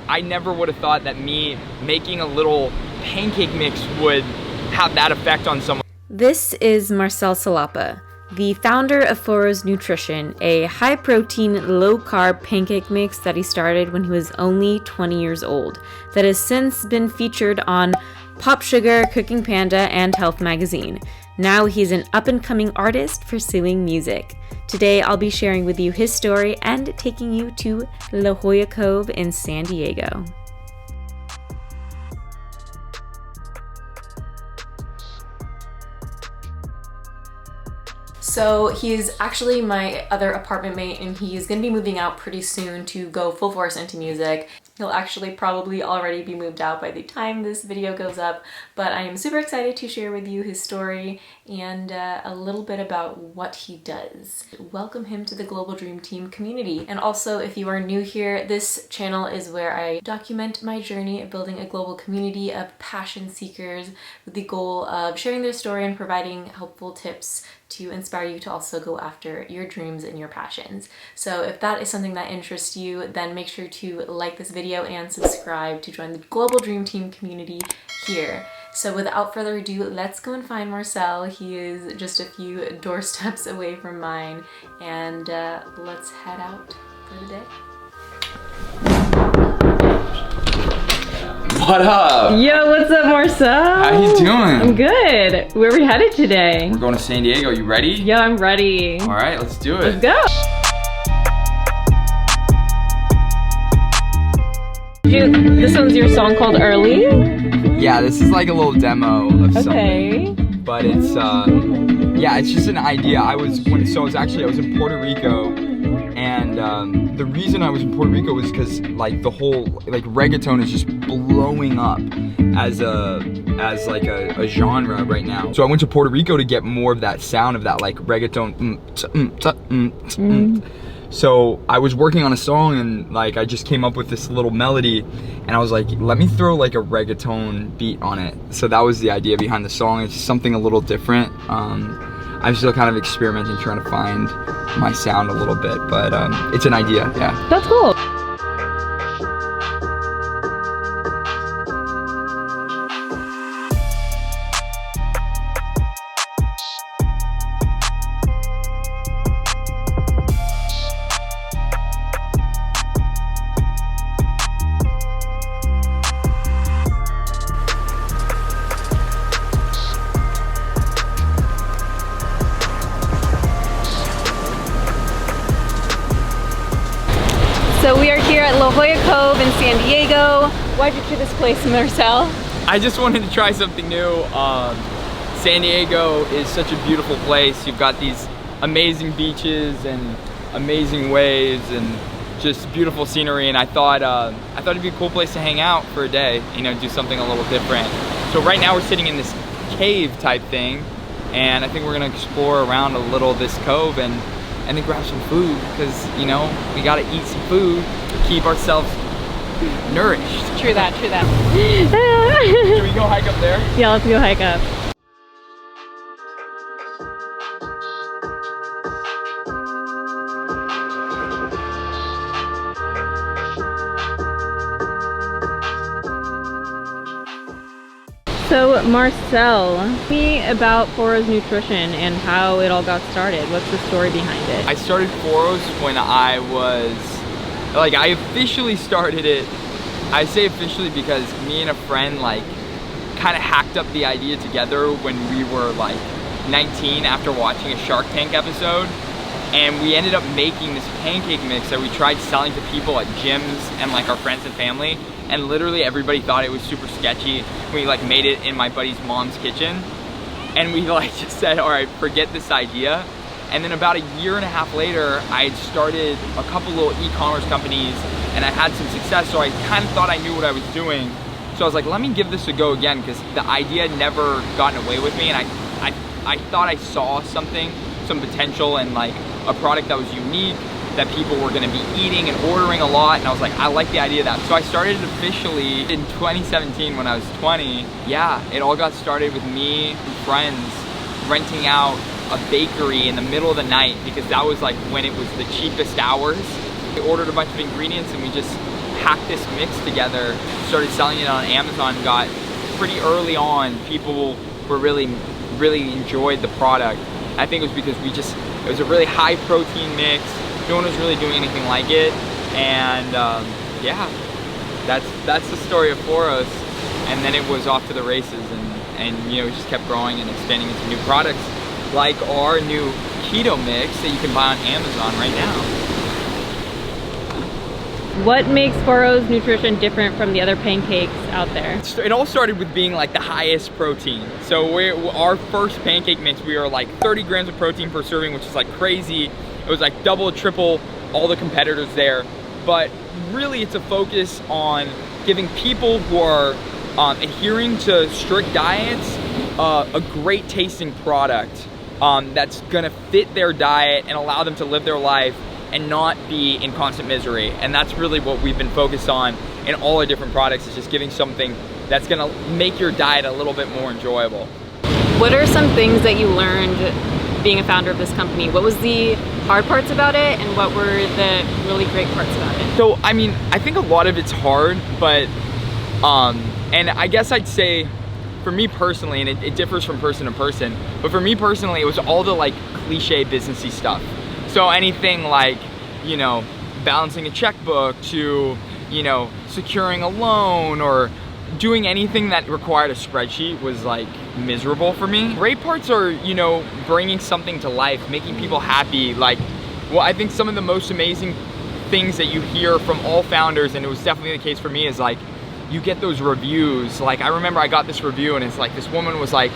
I never would have thought that me making a little pancake mix would have that effect on someone. This is Marcel Salapa, the founder of Phoros Nutrition, a high-protein, low-carb pancake mix that he started when he was only 20 years old, that has since been featured on Pop Sugar, Cooking Panda, and Health Magazine. Now he's an up-and-coming artist pursuing music. Today I'll be sharing with you his story and taking you to La Jolla Cove in San Diego. So he's actually my other apartment mate, and he's gonna be moving out pretty soon to go full force into music. He'll actually probably already be moved out by the time this video goes up, but I am super excited to share with you his story and a little bit about what he does. Welcome him to the Global Dream Team community. And also, if you are new here, this channel is where I document my journey of building a global community of passion seekers with the goal of sharing their story and providing helpful tips to inspire you to also go after your dreams and your passions. So if that is something that interests you, then make sure to like this video and subscribe to join the Global Dream Team community here. So without further ado, let's go and find Marcel. He is just a few doorsteps away from mine, and let's head out for the day. What up? Yo, what's up, Marcel? How you doing? I'm good. Where are we headed today? We're going to San Diego. You ready? Yo, I'm ready. All right, let's do it. Let's go. Dude, this one's your song called Early? Yeah, this is like a little demo of something. But it's, yeah, it's just an idea. I was in Puerto Rico, and the reason I was in Puerto Rico was because like the whole reggaeton is just blowing up as a genre right now. So I went to Puerto Rico to get more of that sound of that like reggaeton. So I was working on a song, and like I just came up with this little melody, and I was like, let me throw like a reggaeton beat on it. So that was the idea behind the song. It's just something a little different. I'm still kind of experimenting, trying to find my sound a little bit, but it's an idea, yeah. That's cool. So we are here at La Jolla Cove in San Diego. Why'd you choose this place, Marcel? I just wanted to try something new. San Diego is such a beautiful place. You've got these amazing beaches and amazing waves and just beautiful scenery, and I thought it'd be a cool place to hang out for a day, you know, do something a little different. So right now we're sitting in this cave type thing, and I think we're gonna explore around a little this cove and then grab some food, because, you know, we gotta eat some food to keep ourselves nourished. True that, true that. Should we go hike up there? Yeah, let's go hike up. So Marcel, tell me about Phoros Nutrition and how it all got started. What's the story behind it? I started Phoros when I was, like, I officially started it. I say officially because me and a friend like kind of hacked up the idea together when we were like 19 after watching a Shark Tank episode. And we ended up making this pancake mix that we tried selling to people at gyms and like our friends and family. And literally everybody thought it was super sketchy. We like made it in my buddy's mom's kitchen. And we like just said, all right, forget this idea. And then about a year and a half later, I had started a couple little e-commerce companies and I had some success. So I kind of thought I knew what I was doing. So I was like, let me give this a go again, because the idea had never gotten away with me. And I thought I saw something, some potential in like a product that was unique, that people were gonna be eating and ordering a lot, and I was like, I like the idea of that. So I started officially in 2017 when I was 20. Yeah, it all got started with me and friends renting out a bakery in the middle of the night, because that was like when it was the cheapest hours. We ordered a bunch of ingredients and we just hacked this mix together, started selling it on Amazon, got pretty early on, people were really enjoyed the product. I think it was because it was a really high protein mix. No one was really doing anything like it. And yeah, that's the story of Phoros. And then it was off to the races, and you know, we just kept growing and expanding into new products, like our new keto mix that you can buy on Amazon right now. What makes Phoros Nutrition different from the other pancakes out there? It all started with being like the highest protein. So our first pancake mix, we were like 30 grams of protein per serving, which is like crazy. It was like double, triple all the competitors there. But really it's a focus on giving people who are adhering to strict diets a great tasting product that's gonna fit their diet and allow them to live their life and not be in constant misery. And that's really what we've been focused on in all our different products, is just giving something that's gonna make your diet a little bit more enjoyable. What are some things that you learned being a founder of this company? What was the hard parts about it, and what were the really great parts about it? So, I mean, I think a lot of it's hard, but, and I guess I'd say, for me personally, and it differs from person to person, but for me personally, it was all the like cliche businessy stuff. So anything like, you know, balancing a checkbook to, you know, securing a loan or doing anything that required a spreadsheet was like miserable for me. Great parts are, you know, bringing something to life, making people happy. Like, well, I think some of the most amazing things that you hear from all founders, and it was definitely the case for me, is like, you get those reviews. Like, I remember I got this review, and it's like, this woman was like,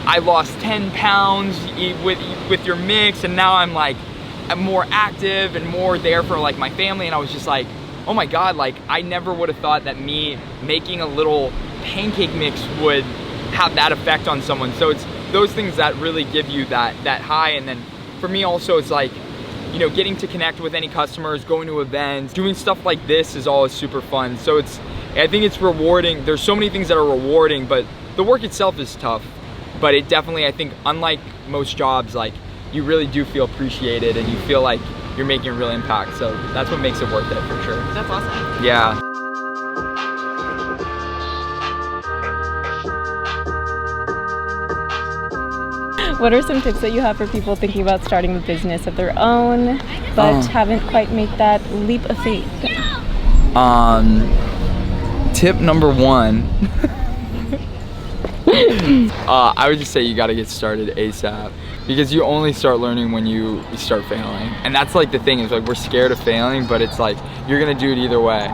I lost 10 pounds with your mix, and now I'm more active and more there for like my family. And I was just like, oh my God, like I never would have thought that me making a little pancake mix would have that effect on someone. So it's those things that really give you that high. And then for me also, it's like, you know, getting to connect with any customers, going to events, doing stuff like this is always super fun. So I think it's rewarding. There's so many things that are rewarding, but the work itself is tough. But it definitely, I think, unlike most jobs, like you really do feel appreciated and you feel like you're making a real impact. So that's what makes it worth it, for sure. That's awesome. Yeah. What are some tips that you have for people thinking about starting a business of their own, but haven't quite made that leap of faith? Tip number one, I would just say you gotta get started ASAP, because you only start learning when you start failing. And that's like the thing, is like we're scared of failing, but it's like you're gonna do it either way.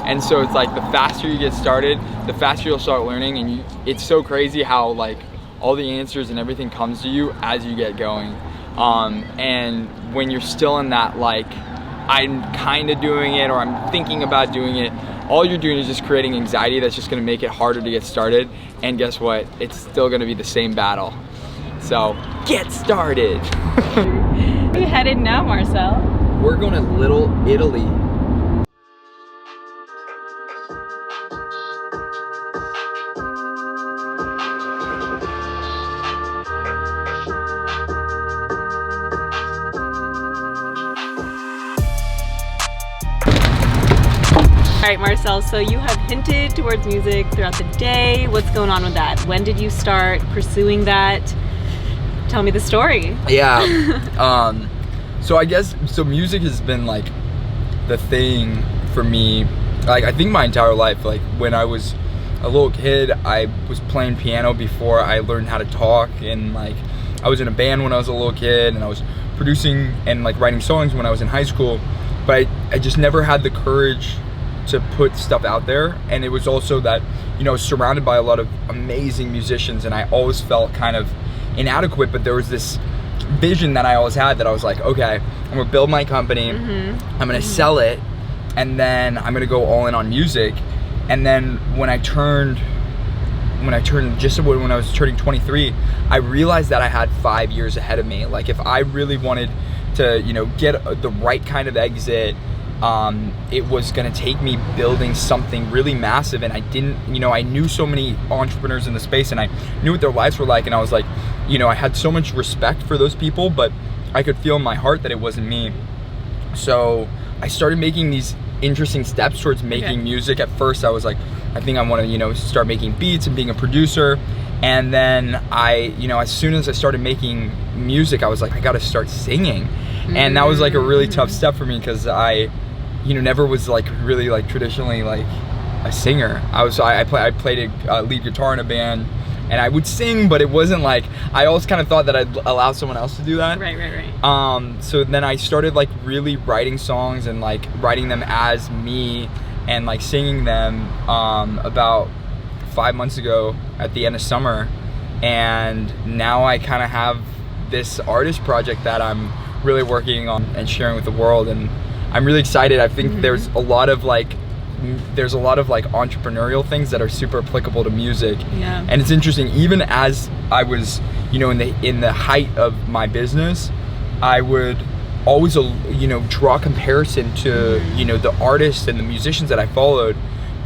And so it's like the faster you get started, the faster you'll start learning. And it's so crazy how like all the answers and everything comes to you as you get going. And when you're still in that like, I'm kind of doing it or I'm thinking about doing it, all you're doing is just creating anxiety that's just gonna make it harder to get started. And guess what? It's still gonna be the same battle. So get started. Where are you headed now, Marcel? We're going to Little Italy. All right, Marcel, so you have hinted towards music throughout the day. What's going on with that? When did you start pursuing that? Tell me the story. Yeah. So I guess, music has been like the thing for me, like I think my entire life. Like when I was a little kid, I was playing piano before I learned how to talk, and like I was in a band when I was a little kid, and I was producing and like writing songs when I was in high school, but I just never had the courage to put stuff out there. And it was also that, you know, surrounded by a lot of amazing musicians, and I always felt kind of inadequate. But there was this vision that I always had, that I was like, okay, I'm gonna build my company, I'm gonna sell it, and then I'm gonna go all in on music. And then when I was turning 23, I realized that I had 5 years ahead of me. Like if I really wanted to, you know, get the right kind of exit, it was gonna take me building something really massive. And I didn't, you know, I knew so many entrepreneurs in the space, and I knew what their lives were like, and I was like, you know, I had so much respect for those people, but I could feel in my heart that it wasn't me. So I started making these interesting steps towards making music. At first I was like, I think I want to, you know, start making beats and being a producer. And then as soon as I started making music, I was like, I got to start singing. And that was like a really tough step for me, because I, you know, never was like really like traditionally like a singer. I played a lead guitar in a band, and I would sing, but it wasn't like, I always kind of thought that I'd allow someone else to do that. Right. So then I started like really writing songs and like writing them as me and like singing them about 5 months ago at the end of summer. And now I kind of have this artist project that I'm really working on and sharing with the world, and I'm really excited. I think there's a lot of like entrepreneurial things that are super applicable to music. Yeah. And it's interesting, even as I was, you know, in the height of my business, I would always, you know, draw comparison to, you know, the artists and the musicians that I followed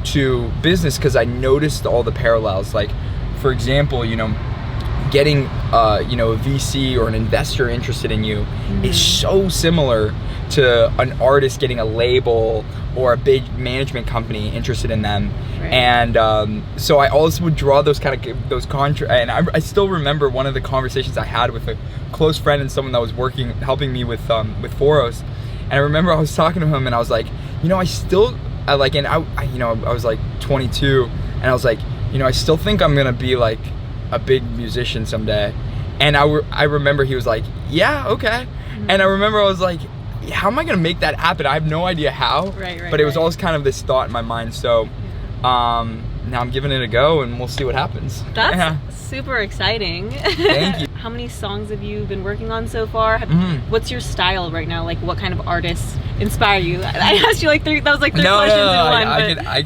to business, because I noticed all the parallels. Like, for example, you know, getting you know, a VC or an investor interested in you is so similar to an artist getting a label or a big management company interested in them. Right. And so I always would draw those kind of and I still remember one of the conversations I had with a close friend and someone that was helping me with Phoros. And I remember I was talking to him, and I was like, you know, I was like 22, and I was like, you know, I still think I'm gonna be like a big musician someday. And I remember he was like, yeah, okay. And I remember I was like, how am I gonna make that happen? I have no idea how. But it was always kind of this thought in my mind. So now I'm giving it a go, and we'll see what happens. That's super exciting. Thank you. How many songs have you been working on so far? What's your style right now? Like, what kind of artists inspire you? I asked you like three. That was like three questions in one. I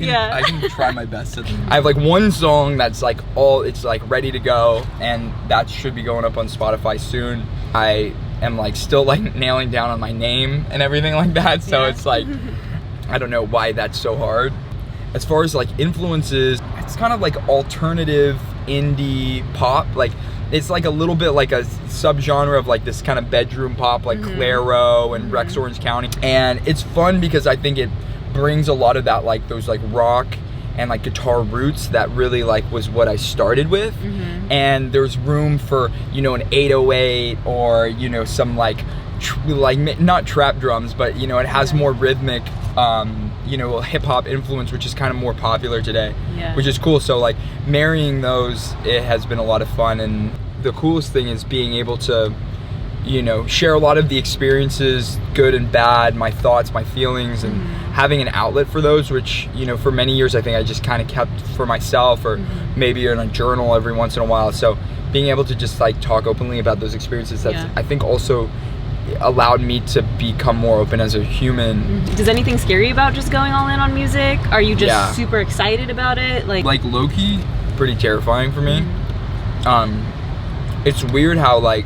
can try my best. I have like one song that's like it's like ready to go, and that should be going up on Spotify soon. I am like still like nailing down on my name and everything like that. So it's like, I don't know why that's so hard. As far as like influences, it's kind of like alternative indie pop. Like, it's like a little bit like a subgenre of like this kind of bedroom pop, like Clairo and Rex Orange County. And it's fun because I think it brings a lot of that, like those like rock and like guitar roots that really like was what I started with. And there's room for, you know, an 808 or, you know, some like not trap drums, but, you know, it has more rhythmic, you know, hip hop influence, which is kind of more popular today, which is cool. So like marrying those, it has been a lot of fun. And the coolest thing is being able to, you know, share a lot of the experiences, good and bad, my thoughts, my feelings, and having an outlet for those, which, you know, for many years I think I just kind of kept for myself, or maybe in a journal every once in a while. So being able to just like talk openly about those experiences, that's I think also allowed me to become more open as a human. Does anything scare you about just going all in on music? Are you just super excited about it? Like low-key, pretty terrifying for me. It's weird how, like,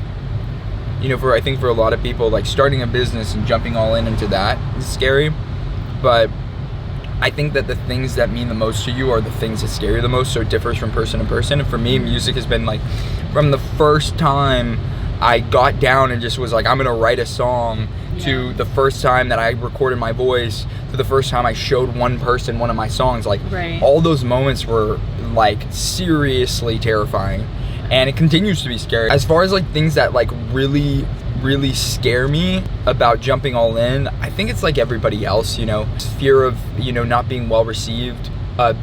you know, I think for a lot of people, like starting a business and jumping all into that is scary. But I think that the things that mean the most to you are the things that scare you the most, so it differs from person to person. And for me, music has been like, from the first time I got down and just was like, I'm gonna write a song, to the first time that I recorded my voice, to the first time I showed one person one of my songs, like all those moments were like seriously terrifying, and it continues to be scary. As far as like things that like really scare me about jumping all in, I think it's like everybody else, you know, fear of, you know, not being well received,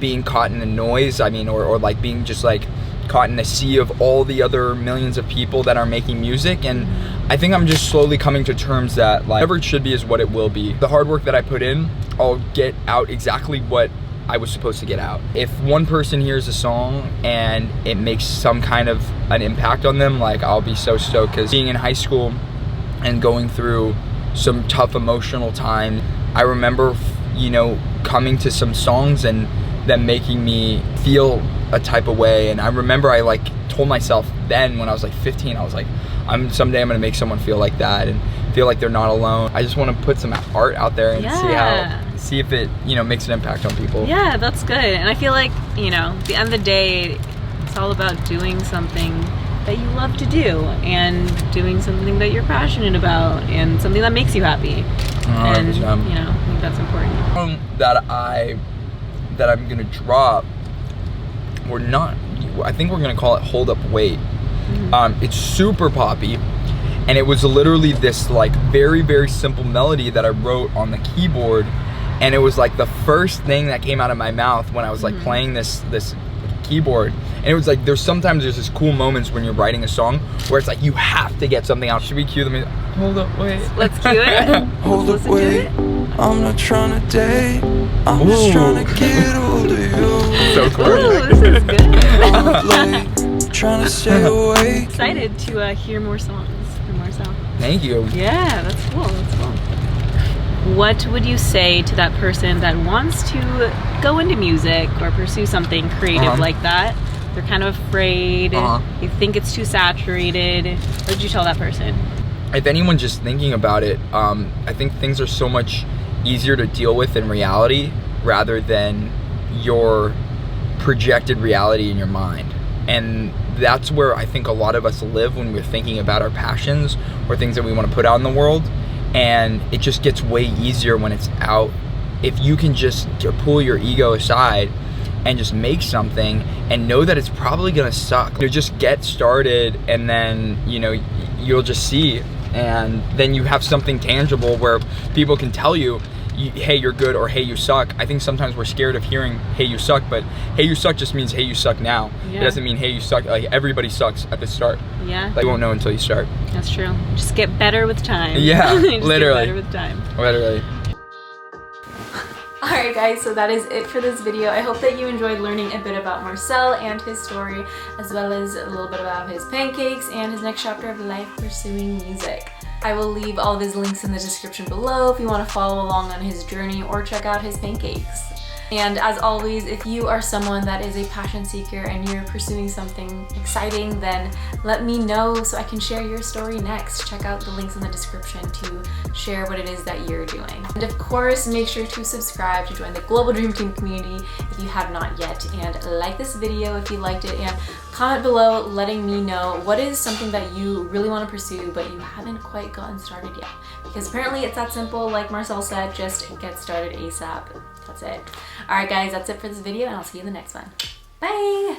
being caught in the noise, I mean, or like being just like caught in a sea of all the other millions of people that are making music. And I think I'm just slowly coming to terms that like whatever it should be is what it will be. The hard work that I put in, I'll get out exactly what I was supposed to get out. If one person hears a song and it makes some kind of an impact on them, like I'll be so stoked. Because being in high school and going through some tough emotional time, I remember, you know, coming to some songs and them making me feel a type of way. And I remember I like told myself then when I was like 15, I was like, someday I'm gonna make someone feel like that and feel like they're not alone. I just want to put some art out there and see if it, you know, makes an impact on people. Yeah, that's good. And I feel like, you know, at the end of the day, it's all about doing something that you love to do and doing something that you're passionate about and something that makes you happy. And, you know, I think that's important. That I'm gonna drop, I think we're gonna call it Hold Up Wait. It's super poppy, and it was literally this like very, very simple melody that I wrote on the keyboard, and it was like the first thing that came out of my mouth when I was like playing this keyboard. And it was like, there's this cool moments when you're writing a song where it's like you have to get something out. Should we cue the music? Hold up, wait. Let's cue it. Hold up, wait. I'm not trying to date. I'm just trying to get hold of you. So cool. Ooh, this is good. I'm up late, trying to stay awake. Excited to hear more songs from Marcel. Thank you. Yeah, that's cool. That's cool. What would you say to that person that wants to go into music or pursue something creative like that? They're kind of afraid. They think it's too saturated. What would you tell that person? If anyone's just thinking about it, I think things are so much easier to deal with in reality rather than your projected reality in your mind. And that's where I think a lot of us live when we're thinking about our passions or things that we want to put out in the world. And it just gets way easier when it's out. If you can just pull your ego aside and just make something and know that it's probably gonna suck. You just get started, and then, you know, you'll just see, and then you have something tangible where people can tell you, hey, you're good, or hey, you suck. I think sometimes we're scared of hearing hey, you suck, but hey, you suck just means hey, you suck now. Yeah. It doesn't mean hey, you suck. Like, everybody sucks at the start. Yeah. Like, you won't know until you start. That's true. Just get better with time. Yeah, Just literally. Get better with time. Literally. Alright guys, so that is it for this video. I hope that you enjoyed learning a bit about Marcel and his story, as well as a little bit about his pancakes and his next chapter of life pursuing music. I will leave all of his links in the description below if you want to follow along on his journey or check out his pancakes. And as always, if you are someone that is a passion seeker and you're pursuing something exciting, then let me know so I can share your story next. Check out the links in the description to share what it is that you're doing. And of course, make sure to subscribe to join the Global Dream Team community if you have not yet, and like this video if you liked it, and comment below letting me know what is something that you really want to pursue but you haven't quite gotten started yet. Because apparently it's that simple, like Marcel said, just get started ASAP. That's it. Alright guys, that's it for this video, and I'll see you in the next one. Bye!